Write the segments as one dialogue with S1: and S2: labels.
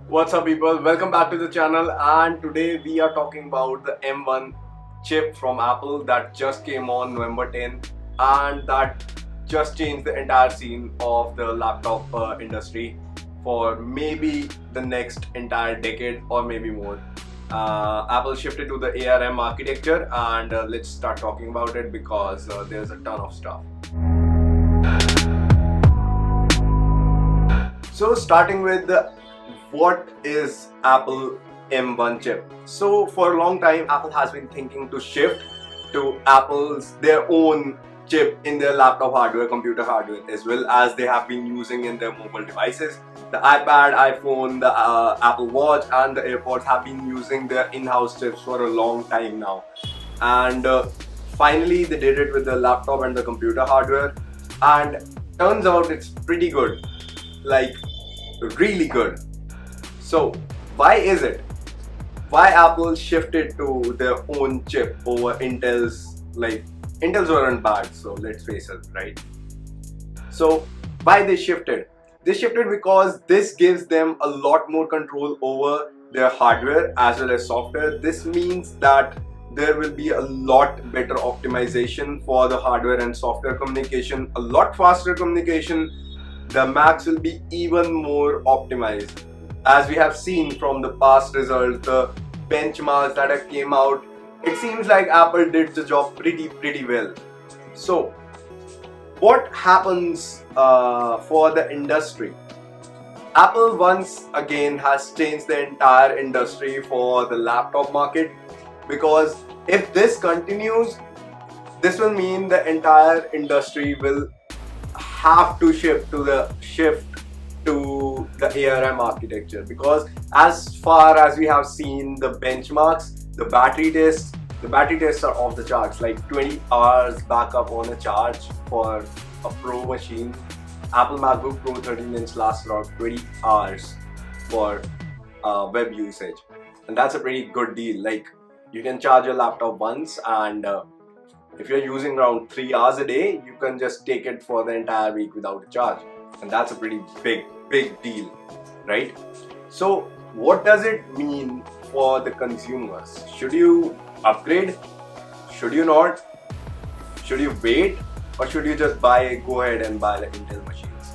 S1: What's up people, welcome back to the channel, and today we are talking about the M1 chip from Apple that just came on November 10th and that just changed the entire scene of the laptop industry for maybe the next entire decade or maybe more. Apple shifted to the ARM architecture, and let's start talking about it because there's a ton of stuff. So starting with what is Apple M1 chip? So for a long time Apple has been thinking to shift to their own chip in their laptop hardware, computer hardware, as well as they have been using in their mobile devices. The iPad, iPhone, the Apple Watch and the AirPods have been using their in-house chips for a long time now, and finally they did it with the laptop and the computer hardware, and turns out it's pretty good, like really good. So why is it? Why Apple shifted to their own chip over Intel's? Like, Intel's weren't bad, so let's face it, right? So why they shifted? They shifted because this gives them a lot more control over their hardware as well as software. This means that there will be a lot better optimization for the hardware and software communication, a lot faster communication. The Macs will be even more optimized. As we have seen from the past results, the benchmarks that have came out, it seems like Apple did the job pretty well. So what happens for the industry? Apple once again has changed the entire industry for the laptop market, because if this continues, this will mean the entire industry will have to shift to the ARM architecture, because as far as we have seen the benchmarks, the battery tests are off the charts, like 20 hours backup on a charge for a pro machine. Apple MacBook Pro 13-inch lasts around 20 hours for web usage, and that's a pretty good deal. Like, you can charge your laptop once, and if you're using around 3 hours a day, you can just take it for the entire week without a charge, and that's a pretty big deal, right? So what does it mean for the consumers? Should you upgrade? Should you not? Should you wait, or should you just go ahead and buy the Intel machines?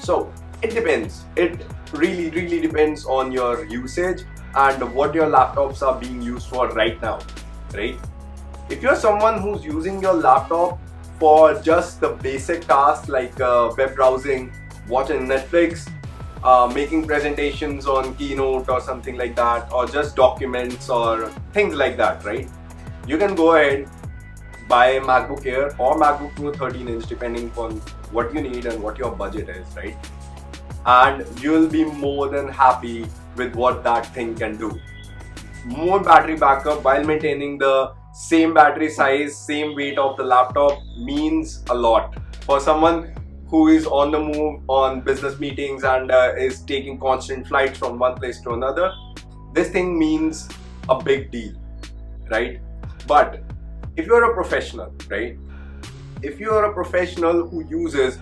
S1: So it depends. It really depends on your usage and what your laptops are being used for right now, right? If you're someone who's using your laptop for just the basic tasks like web browsing, watching Netflix, making presentations on Keynote or something like that, or just documents or things like that, right? You can go ahead, buy a MacBook Air or MacBook Pro 13-inch depending on what you need and what your budget is, right? And you'll be more than happy with what that thing can do. More battery backup while maintaining the same battery size, same weight of the laptop means a lot. For someone who is on the move on business meetings and is taking constant flights from one place to another, this thing means a big deal, right? But if you're a professional, right? If you're a professional who uses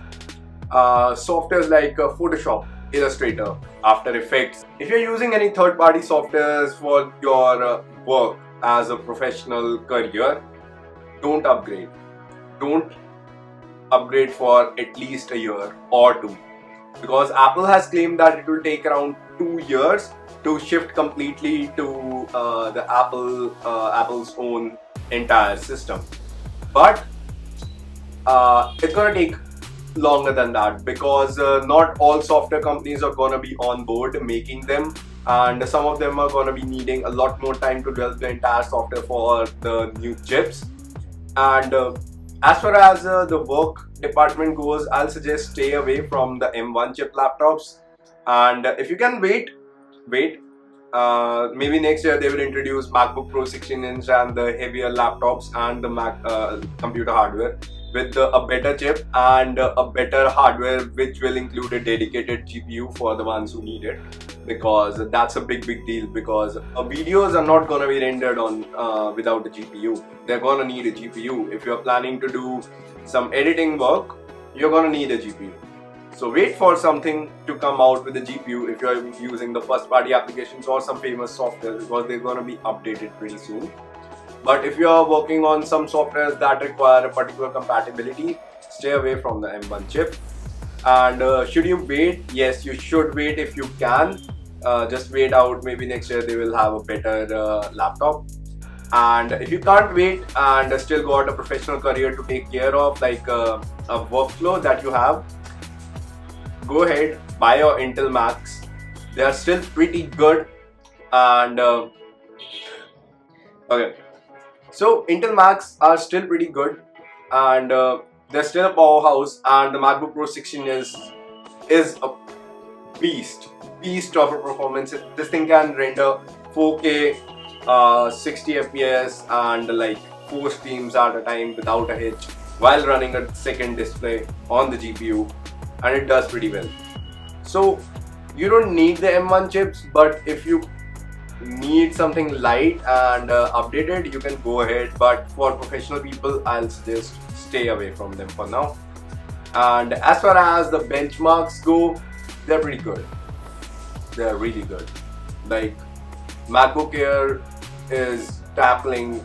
S1: softwares like Photoshop, Illustrator, After Effects, if you're using any third-party softwares for your work as a professional career, don't upgrade. Don't upgrade for at least a year or two, because Apple has claimed that it will take around 2 years to shift completely to the Apple's own entire system. But it's gonna take longer than that, because not all software companies are gonna be on board making them, and some of them are gonna be needing a lot more time to develop the entire software for the new chips. And as far as the work department goes, I'll suggest stay away from the M1 chip laptops, and if you can wait. Maybe next year they will introduce MacBook Pro 16-inch and the heavier laptops and the Mac computer hardware with a better chip and a better hardware, which will include a dedicated GPU for the ones who need it, because that's a big deal, because videos are not going to be rendered on without a GPU. They're going to need a GPU. If you're planning to do some editing work, you're going to need a GPU. So wait for something to come out with the GPU if you're using the first party applications or some famous software, because they're going to be updated pretty soon. But if you are working on some softwares that require a particular compatibility, stay away from the M1 chip. And should you wait? Yes, you should wait if you can. Just wait out, maybe next year they will have a better laptop. And if you can't wait and still got a professional career to take care of, like a workflow that you have, go ahead, buy your Intel Macs. They are still pretty good. And okay, so Intel Macs are still pretty good, and they're still a powerhouse. And the MacBook Pro 16 is a beast of a performance. This thing can render 4K, 60 FPS, and like 4 streams at a time without a hitch, while running a second display on the GPU, and it does pretty well. So you don't need the M1 chips, but if you need something light and updated, you can go ahead. But for professional people, I'll suggest stay away from them for now. And as far as the benchmarks go, they're pretty good. They're really good. Like MacBook Air is tackling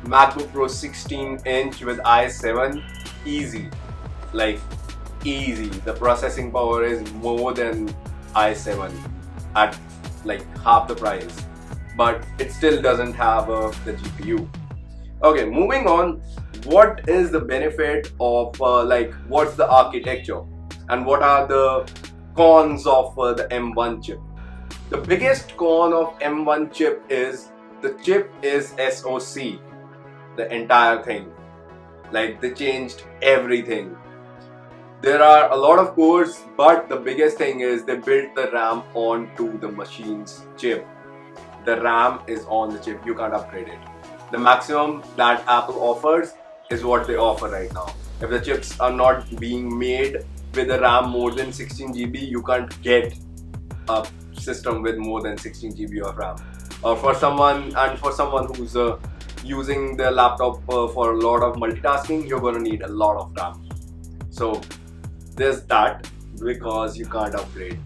S1: MacBook Pro 16-inch with i7 easy. Like easy. The processing power is more than i7 at like half the price, but it still doesn't have the GPU. Okay, moving on. What is the benefit of like what's the architecture and what are the cons of the M1 chip? The biggest con of M1 chip is the chip is SoC, the entire thing. Like they changed everything. There are a lot of cores, but the biggest thing is they built the RAM onto the machine's chip. The RAM is on the chip, you can't upgrade it. The maximum that Apple offers is what they offer right now. If the chips are not being made with a RAM more than 16 GB, you can't get a system with more than 16 GB of RAM. Or for someone who's using their laptop for a lot of multitasking, you're going to need a lot of RAM. So there's that, because you can't upgrade.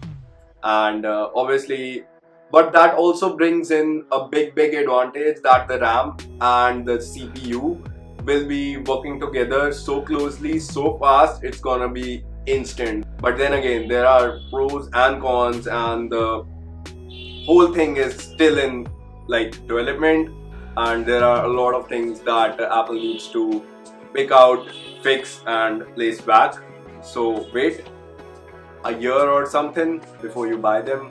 S1: And obviously, but that also brings in a big advantage, that the RAM and the CPU will be working together so closely, so fast, it's gonna be instant. But then again, there are pros and cons, and the whole thing is still in like development, and there are a lot of things that Apple needs to pick out, fix and place back. So wait a year or something before you buy them,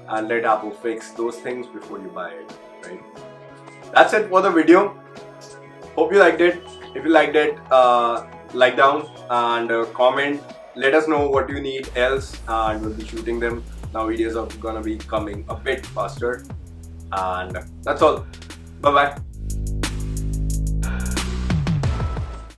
S1: and let Apple fix those things before you buy it, right? That's it for the video. Hope you liked it. If you liked it, like down and comment. Let us know what you need else, and we'll be shooting them. Now videos are gonna be coming a bit faster, and that's all. Bye bye.